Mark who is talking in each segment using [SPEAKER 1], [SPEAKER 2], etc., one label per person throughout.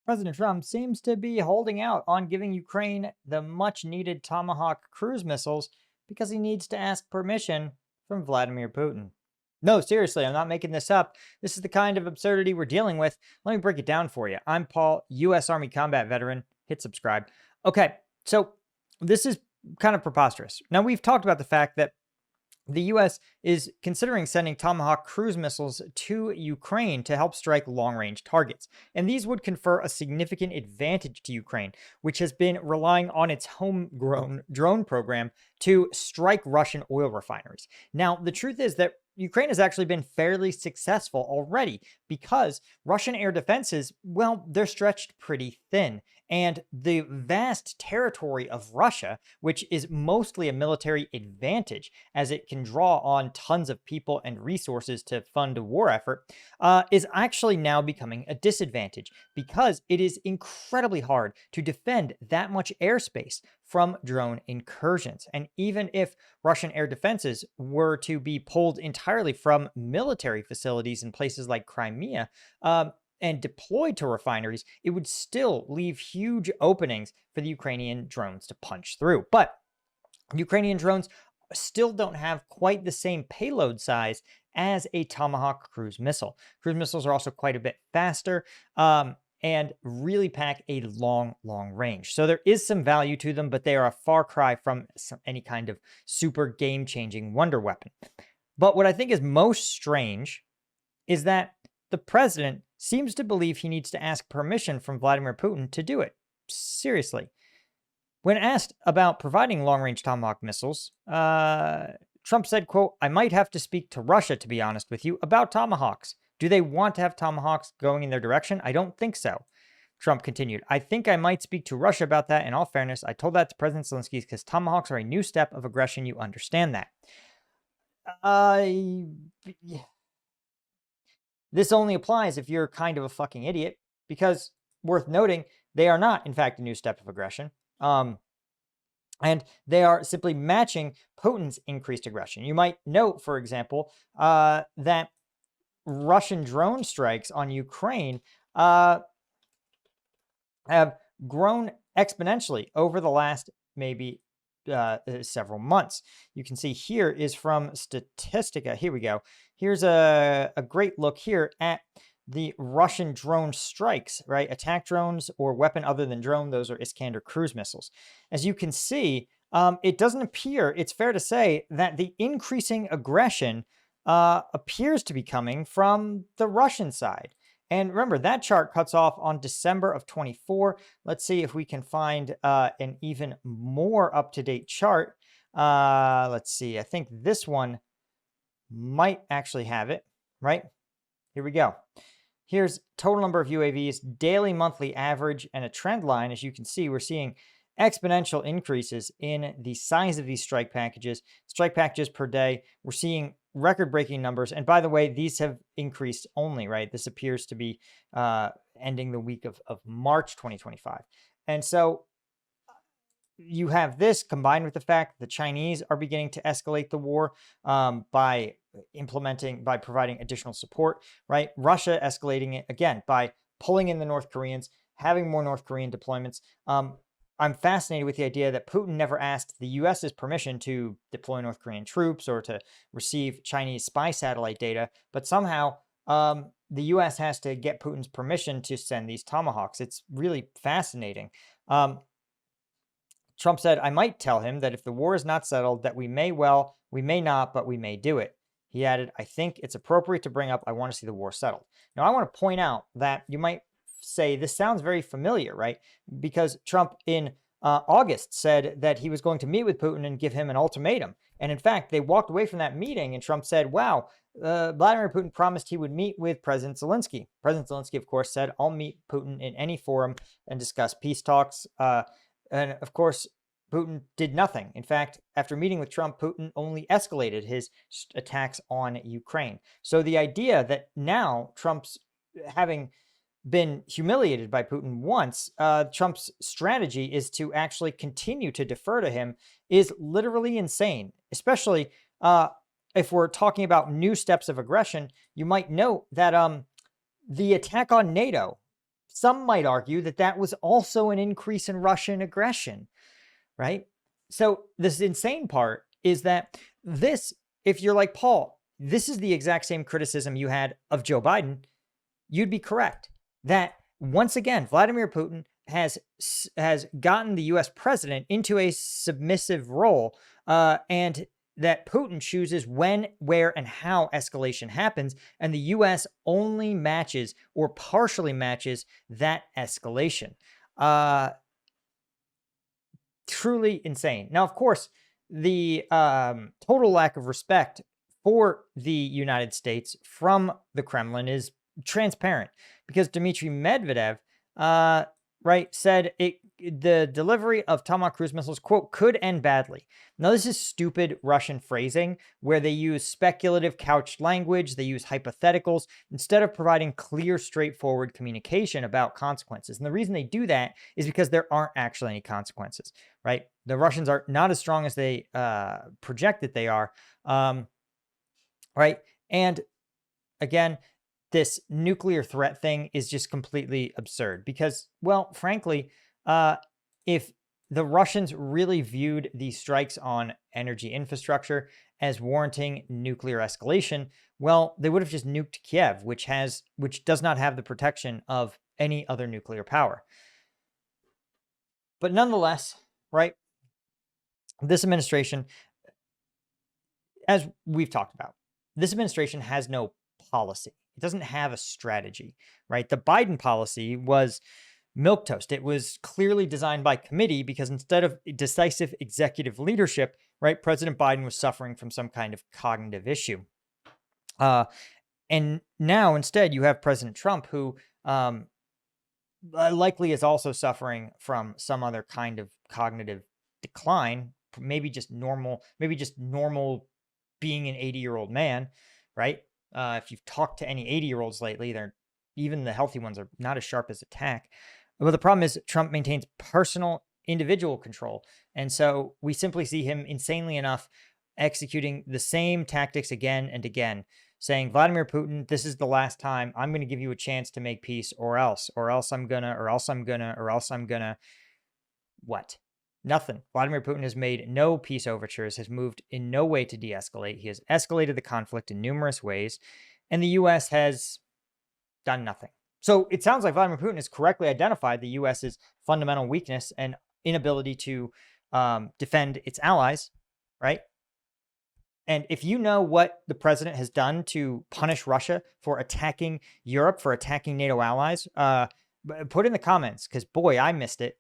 [SPEAKER 1] President Trump seems to be holding out on giving Ukraine the much needed Tomahawk cruise missiles because he needs to ask permission from Vladimir Putin. No, seriously, I'm not making this up. This is the kind of absurdity we're dealing with. Let me break it down for you. I'm Paul, U.S. Army combat veteran. Hit subscribe. Okay, so this is kind of preposterous. Now, we've talked about the fact that the U.S. is considering sending Tomahawk cruise missiles to Ukraine to help strike long-range targets. And these would confer a significant advantage to Ukraine, which has been relying on its homegrown drone program to strike Russian oil refineries. Now, the truth is that Ukraine has actually been fairly successful already because Russian air defenses, well, they're stretched pretty thin. And the vast territory of Russia, which is mostly a military advantage as it can draw on tons of people and resources to fund a war effort, is actually now becoming a disadvantage because it is incredibly hard to defend that much airspace from drone incursions. And even if Russian air defenses were to be pulled entirely from military facilities in places like Crimea, and deployed to refineries, it would still leave huge openings for the Ukrainian drones to punch through. But Ukrainian drones still don't have quite the same payload size as a Tomahawk cruise missile. Cruise missiles are also quite a bit faster and really pack a long range. So there is some value to them, but they are a far cry from any kind of super game-changing wonder weapon. But what I think is most strange is that the president seems to believe he needs to ask permission from Vladimir Putin to do it. Seriously. When asked about providing long-range Tomahawk missiles, Trump said, quote, "I might have to speak to Russia, to be honest with you, about Tomahawks. Do they want to have Tomahawks going in their direction? I don't think so." Trump continued, "I think I might speak to Russia about that. In all fairness, I told that to President Zelensky because Tomahawks are a new step of aggression. You understand that." This only applies if you're kind of a fucking idiot, because worth noting, they are not, in fact, a new step of aggression. And they are simply matching Putin's increased aggression. You might note, for example, that Russian drone strikes on Ukraine have grown exponentially over the last maybe several months. You can see here is from Statistica. Here we go. Here's a great look here at the Russian drone strikes, right? Attack drones or weapon other than drone. Those are Iskander cruise missiles. As you can see, it doesn't appear, it's fair to say, that the increasing aggression appears to be coming from the Russian side. And remember, that chart cuts off on December of 24. Let's see if we can find an even more up-to-date chart. Let's see. I think this one might actually have it, right? Here we go. Here's total number of UAVs, daily, monthly average, and a trend line. As you can see, we're seeing exponential increases in the size of these strike packages per day. We're seeing record-breaking numbers. And by the way, these have increased only, right? This appears to be ending the week of March 2025. And so you have this combined with the fact that the Chinese are beginning to escalate the war by providing additional support, right? Russia escalating it again by pulling in the North Koreans, having more North Korean deployments. I'm fascinated with the idea that Putin never asked the US's permission to deploy North Korean troops or to receive Chinese spy satellite data, but somehow the US has to get Putin's permission to send these Tomahawks. It's really fascinating. Trump said, "I might tell him that if the war is not settled, that we may not, but we may do it." He added, "I think it's appropriate to bring up, I want to see the war settled." Now, I want to point out that you might say this sounds very familiar, right? Because Trump in August said that he was going to meet with Putin and give him an ultimatum. And in fact, they walked away from that meeting and Trump said, wow, Vladimir Putin promised he would meet with President Zelensky. President Zelensky, of course, said, "I'll meet Putin in any forum and discuss peace talks." And of course, Putin did nothing. In fact, after meeting with Trump, Putin only escalated his attacks on Ukraine. So the idea that now Trump's having been humiliated by Putin once, Trump's strategy is to actually continue to defer to him is literally insane, especially if we're talking about new steps of aggression. You might note that the attack on NATO some might argue that that was also an increase in Russian aggression, right? So this insane part is that this, if you're like Paul, this is the exact same criticism you had of Joe Biden, you'd be correct that once again, Vladimir Putin has gotten the U.S. president into a submissive role, and that Putin chooses when, where, and how escalation happens, and the U.S. only matches or partially matches that escalation. Truly insane. Now, of course, the total lack of respect for the United States from the Kremlin is transparent because Dmitry Medvedev, said the delivery of Tomahawk cruise missiles, quote, could end badly. Now, this is stupid Russian phrasing where they use speculative couched language. They use hypotheticals instead of providing clear, straightforward communication about consequences. And the reason they do that is because there aren't actually any consequences, right? The Russians are not as strong as they project that they are, right? And again, this nuclear threat thing is just completely absurd because, well, frankly, if the Russians really viewed these strikes on energy infrastructure as warranting nuclear escalation, well, they would have just nuked Kiev, which does not have the protection of any other nuclear power. But nonetheless, right, this administration, as we've talked about, this administration has no policy. It doesn't have a strategy, right? The Biden policy was milquetoast. It was clearly designed by committee because instead of decisive executive leadership, right, President Biden was suffering from some kind of cognitive issue. And now instead you have President Trump who likely is also suffering from some other kind of cognitive decline, maybe just normal being an 80-year-old man, right? If you've talked to any 80-year-olds lately, even the healthy ones are not as sharp as a tack. But the problem is Trump maintains personal individual control. And so we simply see him, insanely enough, executing the same tactics again and again, saying, Vladimir Putin, this is the last time. I'm going to give you a chance to make peace or else I'm gonna. What? Nothing. Vladimir Putin has made no peace overtures, has moved in no way to de-escalate. He has escalated the conflict in numerous ways, and the U.S. has done nothing. So it sounds like Vladimir Putin has correctly identified the U.S.'s fundamental weakness and inability to defend its allies, right? And if you know what the president has done to punish Russia for attacking Europe, for attacking NATO allies, put in the comments because, boy, I missed it.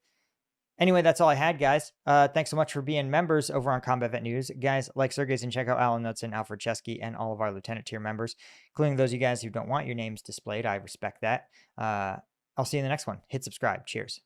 [SPEAKER 1] Anyway, that's all I had, guys. Thanks so much for being members over on Combat Vet News. Guys, like Sergey's and check out Alan Knudsen, Alfred Chesky, and all of our Lieutenant tier members, including those of you guys who don't want your names displayed. I respect that. I'll see you in the next one. Hit subscribe. Cheers.